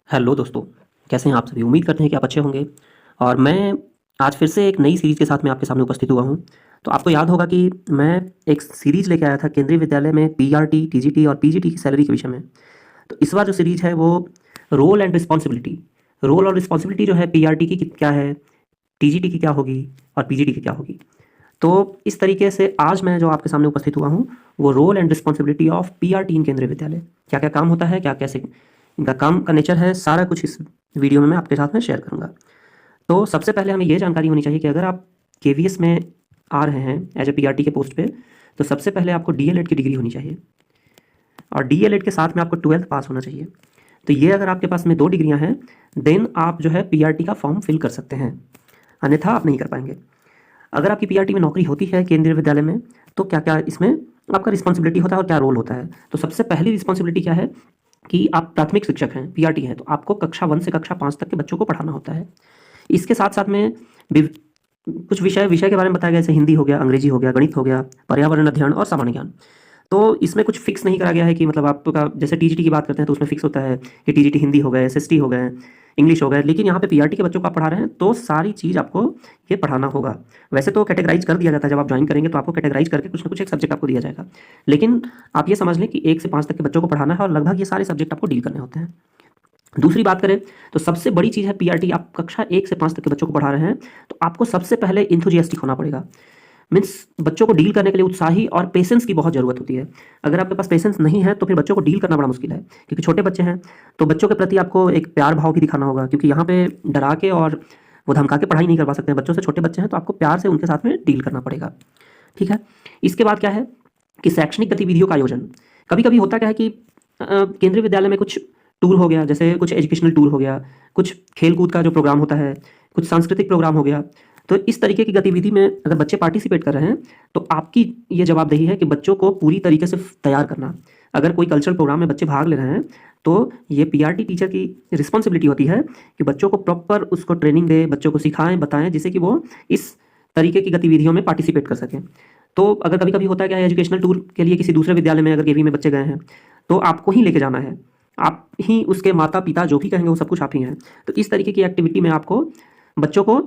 Hello दोस्तों, कैसे हैं आप सभी? उम्मीद करते हैं कि आप अच्छे होंगे। और मैं आज फिर से एक नई सीरीज़ के साथ मैं आपके सामने उपस्थित हुआ हूँ। तो आपको याद होगा कि मैं एक सीरीज़ लेके आया था केंद्रीय विद्यालय में पीआरटी, टीजीटी और पीजीटी की सैलरी के विषय में। तो इस बार जो सीरीज़ है वो रोल एंड रिस्पॉन्सिबिलिटी, रोल और रिस्पॉन्सिबिलिटी जो है पीआरटी की क्या है, टीजीटी की क्या होगी और पीजीटी की क्या होगी। तो इस तरीके से आज मैं जो आपके सामने उपस्थित हुआ हूँ वो role and responsibility of PRT in Kendriya Vidyalaya, क्या क्या काम होता है, क्या कैसे इनका काम का नेचर है, सारा कुछ इस वीडियो में मैं आपके साथ में शेयर करूँगा। तो सबसे पहले हमें ये जानकारी होनी चाहिए कि अगर आप केवीएस में आ रहे हैं एज ए पीआरटी के पोस्ट पे, तो सबसे पहले आपको डीएलएड की डिग्री होनी चाहिए और डीएलएड के साथ में आपको 12th पास होना चाहिए। तो ये अगर आपके पास में 2 डिग्रियां हैं देन आप जो है पीआरटी का फॉर्म फिल कर सकते हैं, अन्यथा आप नहीं कर पाएंगे। अगर आपकी पीआरटी में नौकरी होती है केंद्रीय विद्यालय में, तो क्या क्या इसमें आपका रिस्पॉन्सिबिलिटी होता है और क्या रोल होता है। तो सबसे पहली रिस्पॉन्सिबिलिटी क्या है कि आप प्राथमिक शिक्षक हैं, पीआरटी हैं, तो आपको कक्षा 1 से कक्षा 5 तक के बच्चों को पढ़ाना होता है। इसके साथ साथ में कुछ विषय विषय के बारे में बताया गया, जैसे हिंदी हो गया, अंग्रेजी हो गया, गणित हो गया, पर्यावरण अध्ययन और सामान्य ज्ञान। तो इसमें कुछ फिक्स नहीं करा गया है कि मतलब आपका जैसे टीजीटी की बात करते हैं तो उसमें फिक्स होता है कि टीजीटी हिंदी हो गए, एसएसटी हो गए, इंग्लिश हो गए, लेकिन यहाँ पे पीआरटी के बच्चों को आप पढ़ा रहे हैं तो सारी चीज़ आपको ये पढ़ाना होगा। वैसे तो कैटेगराइज कर दिया जाता है, जब आप ज्वाइन करेंगे तो आपको कैटेगराइज करके कुछ ना कुछ एक सब्जेक्ट आपको दिया जाएगा, लेकिन आप ये समझ लें कि 1 से 5 तक के बच्चों को पढ़ाना है और लगभग ये सारे सब्जेक्ट आपको डील करने होते हैं। दूसरी बात करें तो सबसे बड़ी चीज़ है पीआरटी, आप कक्षा 1 से 5 तक के बच्चों को पढ़ा रहे हैं तो आपको सबसे पहले इंथुजियास्टिक होना पड़ेगा। मीन्स बच्चों को डील करने के लिए उत्साही और पेशेंस की बहुत ज़रूरत होती है। अगर आपके पास पेशेंस नहीं है तो फिर बच्चों को डील करना बड़ा मुश्किल है, क्योंकि छोटे बच्चे हैं तो बच्चों के प्रति आपको एक प्यार भाव भी दिखाना होगा, क्योंकि यहाँ पे डरा के और वो धमका के पढ़ाई नहीं करवा सकते हैं बच्चों से। छोटे बच्चे हैं तो आपको प्यार से उनके साथ में डील करना पड़ेगा, ठीक है। इसके बाद क्या है कि शैक्षणिक गतिविधियों का आयोजन। कभी कभी होता क्या है कि केंद्रीय विद्यालय में कुछ टूर हो गया, जैसे कुछ एजुकेशनल टूर हो गया, कुछ खेल कूद का जो प्रोग्राम होता है, कुछ सांस्कृतिक प्रोग्राम हो गया। तो इस तरीके की गतिविधि में अगर बच्चे पार्टिसिपेट कर रहे हैं तो आपकी ये जवाबदेही है कि बच्चों को पूरी तरीके से तैयार करना। अगर कोई कल्चरल प्रोग्राम में बच्चे भाग ले रहे हैं तो ये पीआरटी टीचर की रिस्पॉन्सिबिलिटी होती है कि बच्चों को प्रॉपर उसको ट्रेनिंग दे, बच्चों को सिखाएं, बताएं, जिससे कि वो इस तरीके की गतिविधियों में पार्टिसिपेट कर सकें। तो अगर कभी कभी होता है क्या है, एजुकेशनल टूर के लिए किसी दूसरे विद्यालय में अगर केवी में बच्चे गए हैं तो आपको ही लेके जाना है, आप ही उसके माता पिता जो भी कहेंगे वो सब कुछ आप ही हैं। तो इस तरीके की एक्टिविटी में आपको बच्चों को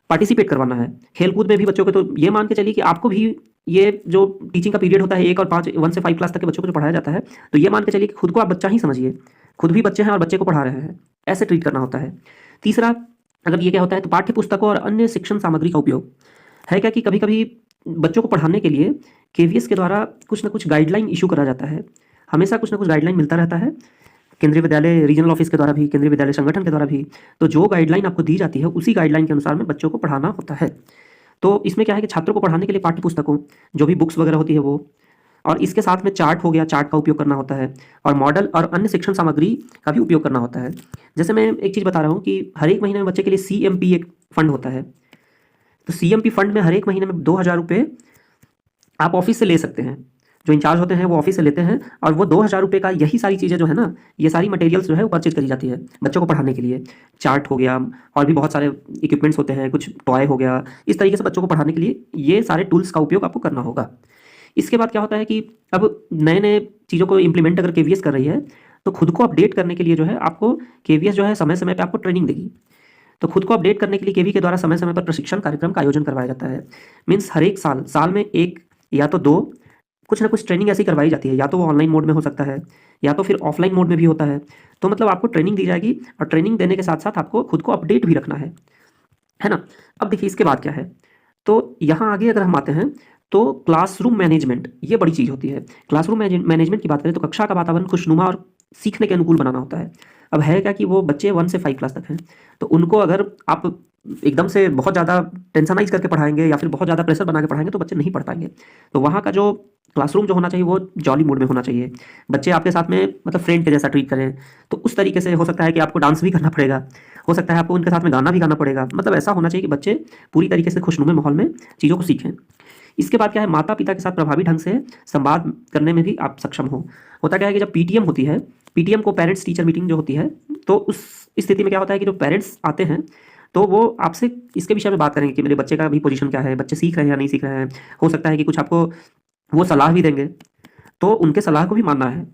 पार्टिसिपेट करवाना है। खेलकूद में भी बच्चों को, तो ये मान के चलिए कि आपको भी ये जो टीचिंग का पीरियड होता है 1 और 5, 1 से 5 क्लास तक के बच्चों को जो पढ़ाया जाता है, तो ये मान के चलिए कि खुद को आप बच्चा ही समझिए, खुद भी बच्चे हैं और बच्चे को पढ़ा रहे हैं, ऐसे ट्रीट करना होता है। तीसरा, अगर ये क्या होता है तो पाठ्य पुस्तकों और अन्य शिक्षण सामग्री का उपयोग है क्या कि कभी कभी बच्चों को पढ़ाने के लिए केवीएस के द्वारा कुछ ना कुछ गाइडलाइन इशू करा जाता है। हमेशा कुछ ना कुछ गाइडलाइन मिलता रहता है, केंद्रीय विद्यालय रीजनल ऑफिस के द्वारा भी, केंद्रीय विद्यालय संगठन के द्वारा भी। तो जो गाइडलाइन आपको दी जाती है उसी गाइडलाइन के अनुसार में बच्चों को पढ़ाना होता है। तो इसमें क्या है कि छात्रों को पढ़ाने के लिए पाठ्य पुस्तकों, जो भी बुक्स वगैरह होती है वो, और इसके साथ में चार्ट हो गया, चार्ट का उपयोग करना होता है, और मॉडल और अन्य शिक्षण सामग्री का भी उपयोग करना होता है। जैसे मैं एक चीज़ बता रहा हूँ कि हर एक महीने में बच्चे के लिए सीएमपी एक फंड होता है। तो सीएमपी फंड में हर एक महीने में 2000 रुपये आप ऑफिस से ले सकते हैं, जो इंचार्ज होते हैं वो ऑफिस से लेते हैं, और वो 2000 रुपये का यही सारी चीज़ें जो है ना, ये सारी मटेरियल्स जो है वो परचेज करी जाती है बच्चों को पढ़ाने के लिए। चार्ट हो गया और भी बहुत सारे इक्विपमेंट्स होते हैं, कुछ टॉय हो गया, इस तरीके से बच्चों को पढ़ाने के लिए ये सारे टूल्स का उपयोग आपको करना होगा। इसके बाद क्या होता है कि अब नए नए चीज़ों को इम्प्लीमेंट अगर केवीएस कर रही है तो खुद को अपडेट करने के लिए जो है आपको केवीएस जो है समय समय पर आपको ट्रेनिंग देगी। तो खुद को अपडेट करने के लिए केवी के द्वारा समय समय पर प्रशिक्षण कार्यक्रम का आयोजन करवाया जाता है। मीन्स हर एक साल में 1 या तो 2 कुछ ना कुछ ट्रेनिंग ऐसी करवाई जाती है, या तो वो ऑनलाइन मोड में हो सकता है या तो फिर ऑफलाइन मोड में भी होता है। तो मतलब आपको ट्रेनिंग दी जाएगी और ट्रेनिंग देने के साथ साथ आपको खुद को अपडेट भी रखना है ना। अब देखिए इसके बाद क्या है, तो यहाँ आगे अगर हम आते हैं तो क्लासरूम मैनेजमेंट, ये बड़ी चीज़ होती है। क्लासरूम मैनेजमेंट की बात करें तो कक्षा का वातावरण खुशनुमा और सीखने के अनुकूल बनाना होता है। अब है क्या कि वो बच्चे 1 से 5 क्लास तक हैं, तो उनको अगर आप एकदम से बहुत ज़्यादा टेंशनाइज करके पढ़ाएंगे या फिर बहुत ज़्यादा प्रेशर बना के पढ़ाएंगे तो बच्चे नहीं पढ़ पाएंगे। तो वहाँ का जो क्लासरूम जो होना चाहिए वो जॉली मूड में होना चाहिए, बच्चे आपके साथ में मतलब फ्रेंड के जैसा ट्रीट करें। तो उस तरीके से हो सकता है कि आपको डांस भी करना पड़ेगा, हो सकता है आपको उनके साथ में गाना भी गाना पड़ेगा, मतलब ऐसा होना चाहिए कि बच्चे पूरी तरीके से खुशनुमे माहौल में चीज़ों को सीखें। इसके बाद क्या है, माता पिता के साथ प्रभावी ढंग से संवाद करने में भी आप सक्षम हो। होता क्या है कि जब पीटीएम होती है, पीटीएम को पेरेंट्स टीचर मीटिंग जो होती है, तो उस स्थिति में क्या होता है कि जो पेरेंट्स आते हैं तो वो आपसे इसके विषय में बात करेंगे कि मेरे बच्चे का भी पोजीशन क्या है, बच्चे सीख रहे हैं या नहीं सीख रहे हैं। हो सकता है कि कुछ आपको वो सलाह भी देंगे, तो उनके सलाह को भी मानना है।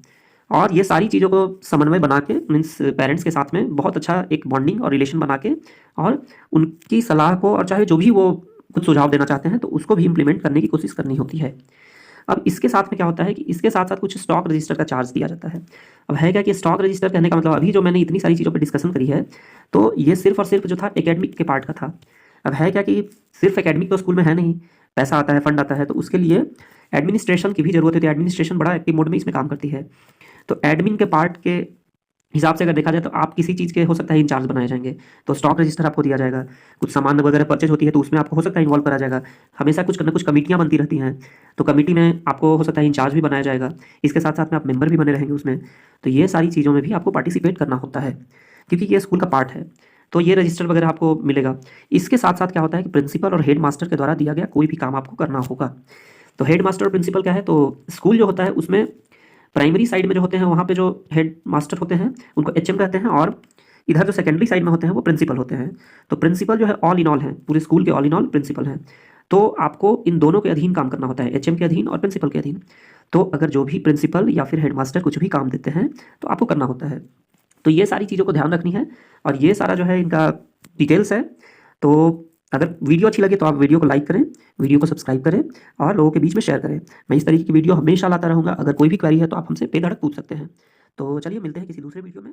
और ये सारी चीज़ों को समन्वय बना के मीन्स पेरेंट्स के साथ में बहुत अच्छा एक बॉन्डिंग और रिलेशन बना के और उनकी सलाह को और चाहे जो भी वो कुछ सुझाव देना चाहते हैं तो उसको भी इम्प्लीमेंट करने की कोशिश करनी होती है। अब इसके साथ में क्या होता है कि इसके साथ साथ कुछ स्टॉक रजिस्टर का चार्ज दिया जाता है। अब है क्या कि स्टॉक रजिस्टर कहने का मतलब अभी जो मैंने इतनी सारी चीज़ों पर डिस्कशन करी है तो ये सिर्फ और सिर्फ जो था एकेडमिक के पार्ट का था। अब है क्या कि सिर्फ एकेडमिक तो स्कूल में है नहीं, पैसा आता है, फंड आता है, तो उसके लिए एडमिनिस्ट्रेशन की भी जरूरत है। तो एडमिनिस्ट्रेशन बड़ा एक्टिव मोड में इसमें काम करती है। तो एडमिन के पार्ट के हिसाब से अगर देखा जाए तो आप किसी चीज़ के हो सकता है इंचार्ज बनाए जाएंगे, तो स्टॉक रजिस्टर आपको दिया जाएगा। कुछ सामान वगैरह परचेज होती है तो उसमें आपको हो सकता है इन्वॉल्व करा जाएगा। हमेशा कुछ ना कुछ कमिटियां बनती रहती हैं, तो कमिटी में आपको हो सकता है इंचार्ज भी बनाया जाएगा। इसके साथ साथ में आप मेंबर भी बने रहेंगे उसमें। तो ये सारी चीज़ों में भी आपको पार्टिसिपेट करना होता है क्योंकि ये स्कूल का पार्ट है। तो ये रजिस्टर वगैरह आपको मिलेगा। इसके साथ साथ क्या होता है कि प्रिंसिपल और हेड मास्टर के द्वारा दिया गया कोई भी काम आपको करना होगा। तो हेड मास्टर और प्रिंसिपल क्या है, तो स्कूल जो होता है उसमें प्राइमरी साइड में जो होते हैं वहाँ पे जो हेड मास्टर होते हैं उनको एचएम कहते हैं, और इधर जो सेकेंडरी साइड में होते हैं वो प्रिंसिपल होते हैं। तो प्रिंसिपल जो है ऑल इन ऑल है, पूरे स्कूल के ऑल इन ऑल प्रिंसिपल हैं। तो आपको इन दोनों के अधीन काम करना होता है, एचएम के अधीन और प्रिंसिपल के अधीन। तो अगर जो भी प्रिंसिपल या फिर हेडमास्टर कुछ भी काम देते हैं तो आपको करना होता है। तो ये सारी चीज़ों को ध्यान रखनी है और ये सारा जो है इनका डिटेल्स है। तो अगर वीडियो अच्छी लगे तो आप वीडियो को लाइक करें, वीडियो को सब्सक्राइब करें और लोगों के बीच में शेयर करें। मैं इस तरीके की वीडियो हमेशा लाता रहूँगा। अगर कोई भी क्वेरी है तो आप हमसे बेधड़क पूछ सकते हैं। तो चलिए मिलते हैं किसी दूसरे वीडियो में।